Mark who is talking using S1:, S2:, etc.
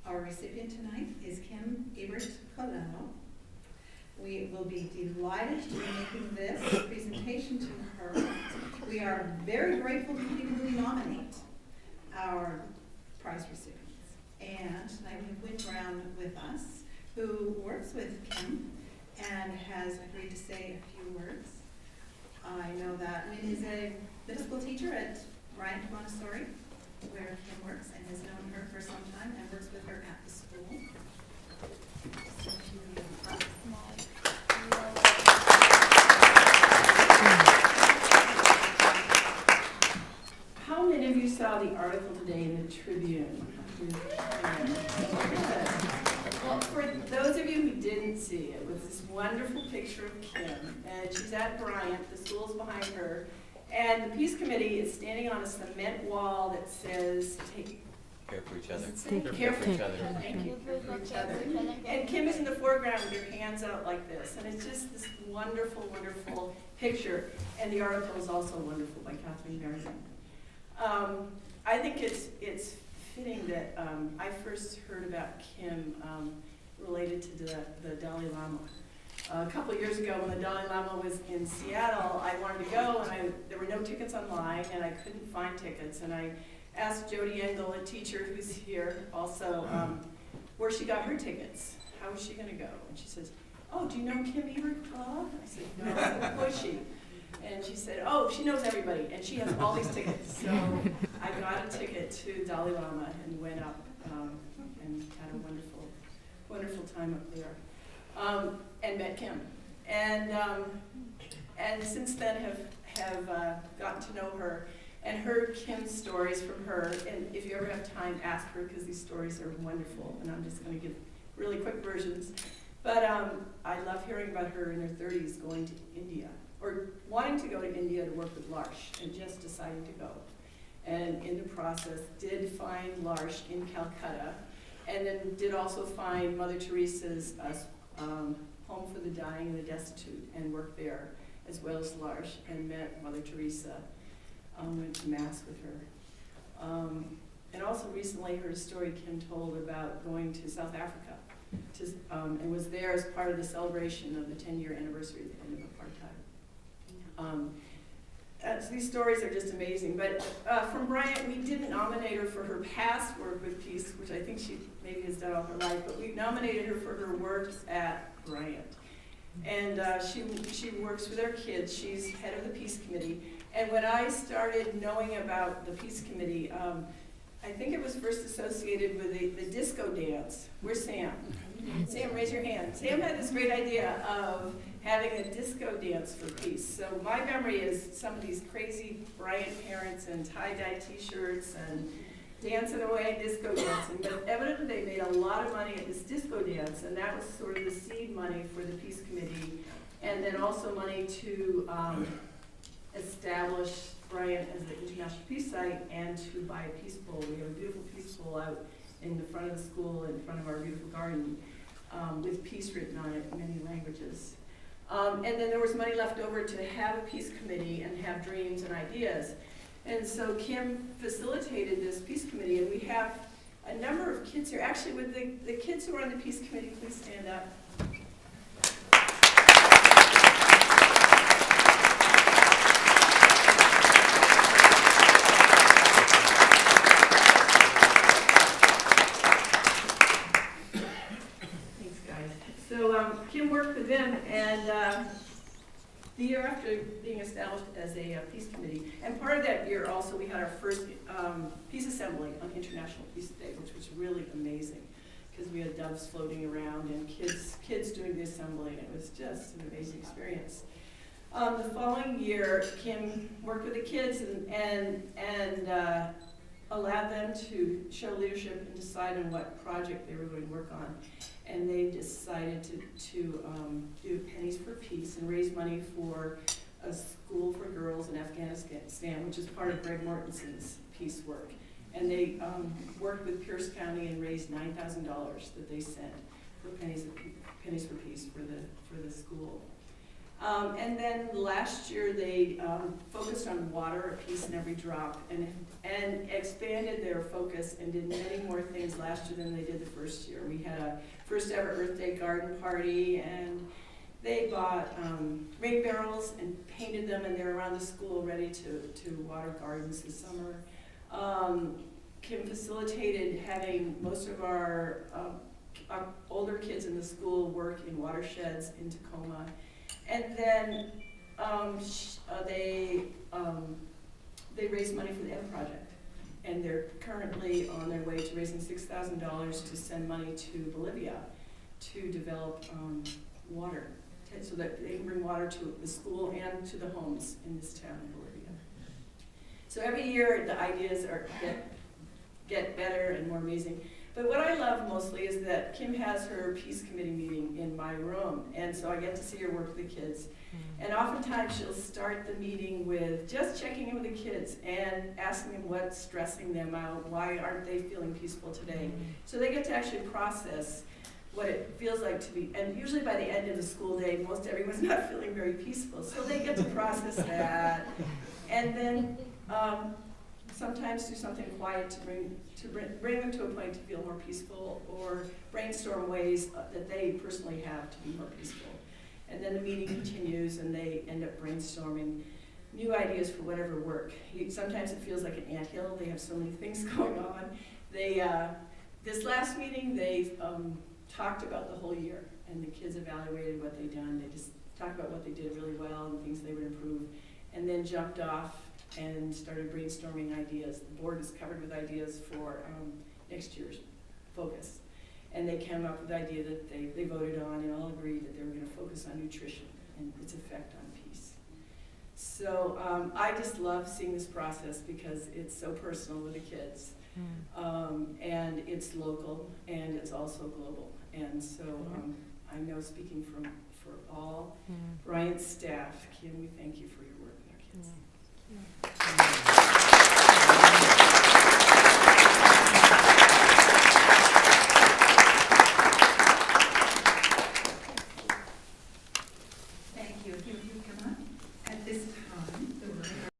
S1: Our recipient tonight is Kim Ebert-Colella. We will be delighted to be making this presentation to her. We are very grateful to the people who nominate our prize recipients. And tonight we have Wynne Brown with us, who works with Kim and has agreed to say a few words. I know that Wynne is a middle school teacher at Bryant Montessori, where Kim works, and has known her for some time and works with her at the school.
S2: How many of you saw the article today in the Tribune? Well, for those of you who didn't see it, was this wonderful picture of Kim, and she's at Bryant, the school's behind her, and the Peace Committee is standing on a cement wall that says,
S3: care for each other.
S2: Care for each other. Thank you. Care for each other. And Kim is in the foreground with her hands out like this, and it's just this wonderful, wonderful picture. And the article is also wonderful by Kathleen Merriman. I think it's fitting that I first heard about Kim related to the Dalai Lama. A couple of years ago when the Dalai Lama was in Seattle, I wanted to go, and there were no tickets online, and I couldn't find tickets. And I asked Jody Engel, a teacher who's here also, where she got her tickets. How was she going to go? And she says, "Oh, do you know Kim Ebert-Colella?" I said, "No." "Who is she?" And she said, "Oh, she knows everybody, and she has all these tickets." So I got a ticket to Dalai Lama and went up and had a wonderful, wonderful time up there. And met Kim, and since then have gotten to know her and heard Kim's stories from her. And if you ever have time, ask her, because these stories are wonderful. And I'm just going to give really quick versions. But I love hearing about her in her 30s going to India, or wanting to go to India to work with L'Arche, and just deciding to go. And in the process, did find L'Arche in Calcutta, and then did also find Mother Teresa's Home for the Dying and the Destitute, and worked there, as well as L'Arche, and met Mother Teresa, went to Mass with her. And also recently heard a story Kim told about going to South Africa, and was there as part of the celebration of the 10-year anniversary of the end of apartheid. So these stories are just amazing. But from Bryant, we didn't nominate her for her past work with Peace, which I think she maybe has done all her life, but we nominated her for her work at Bryant. And she works with our kids. She's head of the Peace Committee. And when I started knowing about the Peace Committee, I think it was first associated with the disco dance. Where's Sam? Sam, raise your hand. Sam had this great idea of having a disco dance for peace. So my memory is some of these crazy Bryant parents in tie-dye t-shirts and dancing away, disco dancing. But evidently they made a lot of money at this disco dance, and that was sort of the seed money for the Peace Committee, and then also money to establish Bryant as an international peace site and to buy a peace bowl. We have a beautiful peace bowl out in the front of the school, in front of our beautiful garden, with peace written on it in many languages. And then there was money left over to have a peace committee and have dreams and ideas. And so Kim facilitated this peace committee, and we have a number of kids here. Actually, with the kids who are on the peace committee, please stand up. Kim worked with them, and the year after being established as a peace committee, and part of that year also we had our first peace assembly on International Peace Day, which was really amazing, because we had doves floating around and kids doing the assembly, and it was just an amazing experience. The following year, Kim worked with the kids and allowed them to show leadership and decide on what project they were going to work on. And they decided to do Pennies for Peace and raise money for a school for girls in Afghanistan, which is part of Greg Mortensen's peace work. And they worked with Pierce County and raised $9,000 that they sent for Pennies for Peace for the school. And then last year they focused on water, a piece in every drop, and expanded their focus and did many more things last year than they did the first year. We had a first ever Earth Day garden party, and they bought rain barrels and painted them, and they're around the school ready to water gardens this summer. Kim facilitated having most of our older kids in the school work in watersheds in Tacoma. And then they raised money for the Ed Project. And they're currently on their way to raising $6,000 to send money to Bolivia to develop water, so that they can bring water to the school and to the homes in this town in Bolivia. So every year the ideas get better and more amazing. But what I love mostly is that Kim has her peace committee meeting in my room, and so I get to see her work with the kids. And oftentimes she'll start the meeting with just checking in with the kids and asking them what's stressing them out, why aren't they feeling peaceful today. So they get to actually process what it feels like to be, and usually by the end of the school day, most everyone's not feeling very peaceful, so they get to process that. And then sometimes do something quiet to bring them to a point to feel more peaceful, or brainstorm ways that they personally have to be more peaceful. And then the meeting continues, and they end up brainstorming new ideas for whatever work. Sometimes it feels like an anthill. They have so many things going on. They this last meeting, they talked about the whole year, and the kids evaluated what they'd done. They just talked about what they did really well and things they would improve, and then jumped off and started brainstorming ideas. The board is covered with ideas for next year's focus. And they came up with the idea that they voted on and all agreed that they were going to focus on nutrition and its effect on peace. So I just love seeing this process because it's so personal with the kids. And it's local, and it's also global. And so I know, speaking for all Bryant's staff, Kim, we thank you for your work with our kids.